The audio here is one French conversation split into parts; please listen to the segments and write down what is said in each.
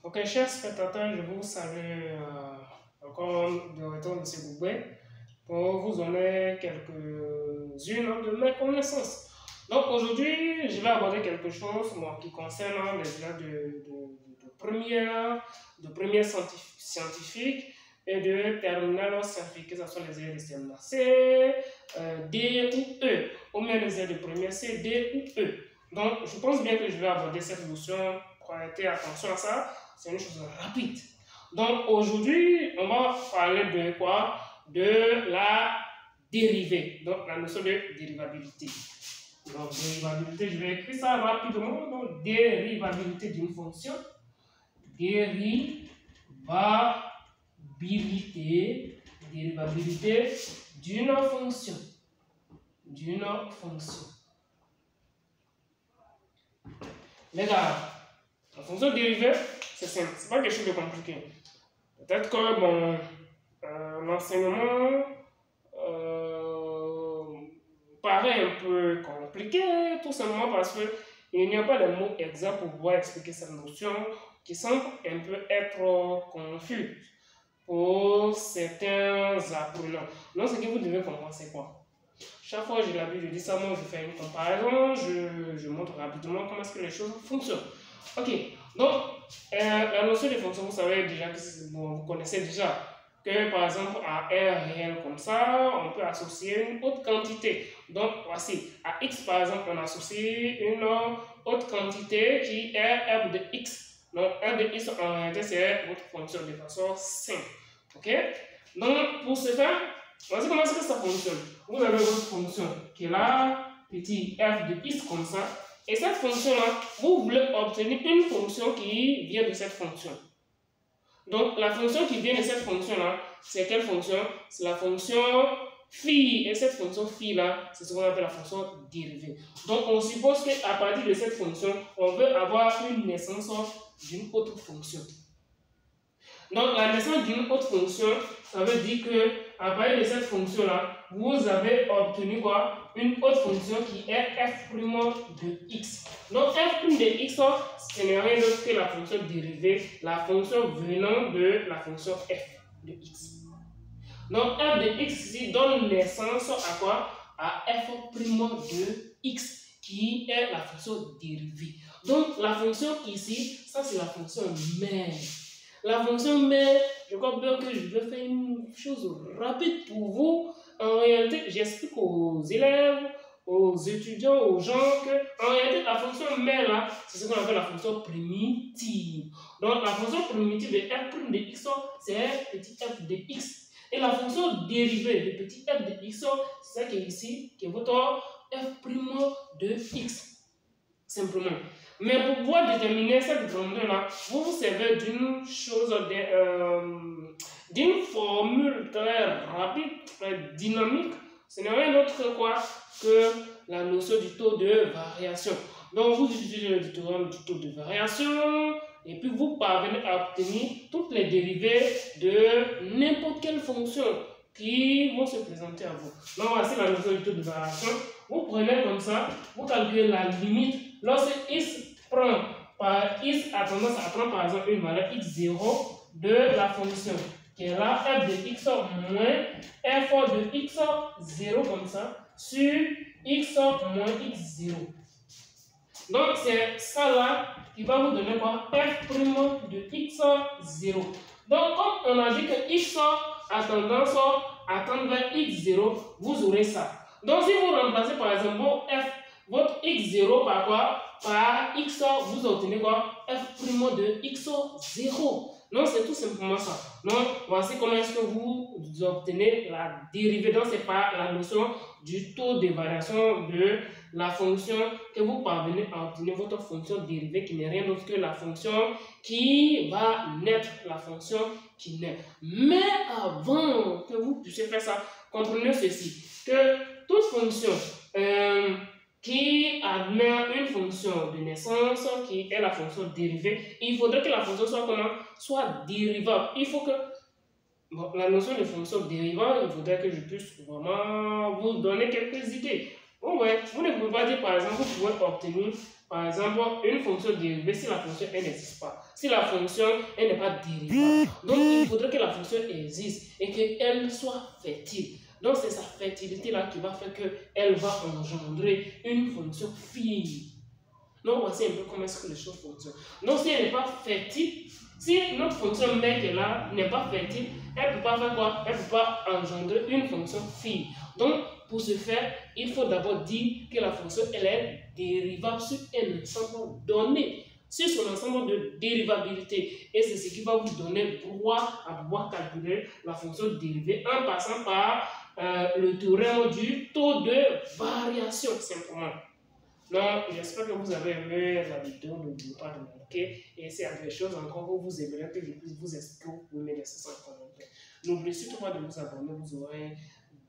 Ok, chers spectateurs, je vous salue encore de retour de ce groupe pour vous donner quelques-unes de mes connaissances. Donc aujourd'hui, je vais aborder quelque chose qui concerne les élèves de première scientifique et de terminale scientifique, que ce soit les élèves de CM1 C, D ou E, ou même les élèves de première C, D ou E. Donc je pense bien que je vais aborder cette notion, prêtez attention à ça. C'est une chose rapide. Donc aujourd'hui, on va parler de quoi? De la dérivée. Donc la notion de dérivabilité. Donc dérivabilité, je vais écrire ça rapidement. Donc dérivabilité d'une fonction. Dérivabilité d'une fonction. Les gars, la fonction dérivée, c'est simple, c'est pas quelque chose de compliqué. Peut-être que bon, l'enseignement paraît un peu compliqué, tout simplement parce qu'il n'y a pas de mots exacts pour pouvoir expliquer cette notion qui semble un peu être confuse pour certains apprenants. Donc, ce que vous devez comprendre, c'est quoi? Chaque fois que j'ai l'habitude de dire ça, moi je fais une comparaison, je montre rapidement comment est-ce que les choses fonctionnent. Ok, donc la notion de fonction, vous savez déjà que vous connaissez déjà que par exemple à R réel comme ça, on peut associer une autre quantité. Donc voici, à X par exemple, on associe une autre quantité qui est f de X. Donc f de X en réalité c'est votre fonction de façon simple. Ok, donc pour ce faire, voici comment est-ce que ça fonctionne. Vous avez votre fonction qui est là, petit f de x comme ça. Et cette fonction-là, vous voulez obtenir une fonction qui vient de cette fonction. Donc la fonction qui vient de cette fonction-là, c'est quelle fonction? C'est la fonction phi. Et cette fonction phi-là, c'est ce qu'on appelle la fonction dérivée. Donc on suppose qu'à partir de cette fonction, on veut avoir une naissance d'une autre fonction. Donc, la naissance d'une autre fonction, ça veut dire que à partir de cette fonction-là, vous avez obtenu quoi? Une autre fonction qui est f' de x. Donc, f' de x, ce n'est rien d'autre que la fonction dérivée, la fonction venant de la fonction f de x. Donc, f de x ici donne naissance à quoi? À f' de x, qui est la fonction dérivée. Donc, la fonction ici, ça c'est la fonction mère. La fonction mère, je crois bien que je vais faire une chose rapide pour vous. En réalité, j'explique aux élèves, aux étudiants, aux gens que en réalité, la fonction mère là, c'est ce qu'on appelle la fonction primitive. Donc, la fonction primitive de f' de x, c'est petit f de x. Et la fonction dérivée de petit f de x, c'est ça qui est ici, qui est votre f' de x. Simplement. Mais pour pouvoir déterminer cette grandeur-là, vous vous servez d'une chose, d'une formule très rapide, très dynamique. Ce n'est rien d'autre que quoi? Que la notion du taux de variation. Donc, vous utilisez le théorème du taux de variation et puis vous parvenez à obtenir toutes les dérivées de n'importe quelle fonction qui vont se présenter à vous. Donc, voici la notion du taux de variation. Vous prenez comme ça, vous calculez la limite. Lorsque x a tendance à prendre par exemple une valeur x0 de la fonction qui est là, f de x moins f de x0 comme ça sur x moins x0. Donc c'est ça là qui va vous donner quoi? F' de x0. Donc comme on a dit que x a tendance à tendre vers x0, vous aurez ça. Donc si vous remplacez par exemple votre x0 par quoi? Par x, vous obtenez quoi? F' de x0. Donc c'est tout simplement ça. Donc voici comment est-ce que vous obtenez la dérivée. Donc c'est par la notion du taux de variation de la fonction que vous parvenez à obtenir votre fonction dérivée qui n'est rien d'autre que la fonction qui va naître, la fonction qui naît. Mais avant que vous puissiez faire ça, comprenez ceci, que toute fonction qui admet une fonction de naissance qui est la fonction dérivée, il faudrait que la fonction soit comment? Soit dérivable. Il faut que la notion de fonction dérivable, il faudrait que je puisse vraiment vous donner quelques idées. Oh ouais, vous ne pouvez pas dire par exemple, vous pouvez obtenir par exemple une fonction dérivée si la fonction n'existe pas. si la fonction elle n'est pas dérivable. Donc il faudrait que la fonction existe et qu'elle soit fertile. Donc c'est sa fertilité-là qui va faire qu'elle va engendrer une fonction fille. Donc voici un peu comment est-ce que les choses fonctionnent. Donc si elle n'est pas fertile, si notre fonction mec est là, n'est pas fertile, elle ne peut pas faire quoi? Elle ne peut pas engendrer une fonction fille. Donc pour ce faire, il faut d'abord dire que la fonction elle est dérivable sur un ensemble donné, sur son ensemble de dérivabilité. Et c'est ce qui va vous donner droit à pouvoir calculer la fonction dérivée en passant par le théorème du taux de variation simplement. Donc, j'espère que vous avez aimé la vidéo, n'oubliez pas de liker. Et s'il y a des choses encore que vous aimeriez que je puisse vous expliquer, vous pouvez me laisser ça en commentaire. N'oubliez surtout pas de vous abonner, vous aurez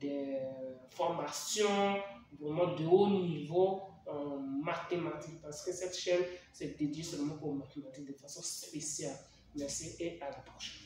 des formations vraiment de haut niveau en mathématiques. Parce que cette chaîne, c'est dédié seulement pour mathématiques de façon spéciale. Merci et à la prochaine.